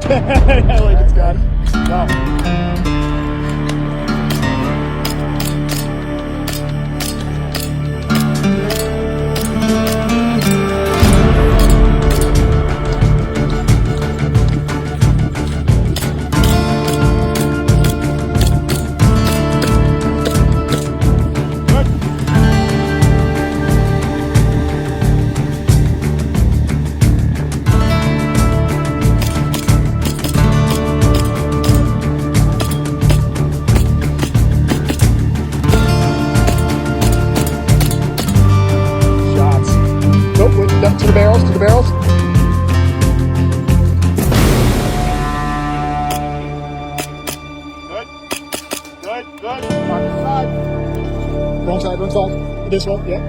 Like it's gone. Wow. To the barrels, to the barrels. Good. On the side. Wrong side, wrong side. This one, yeah.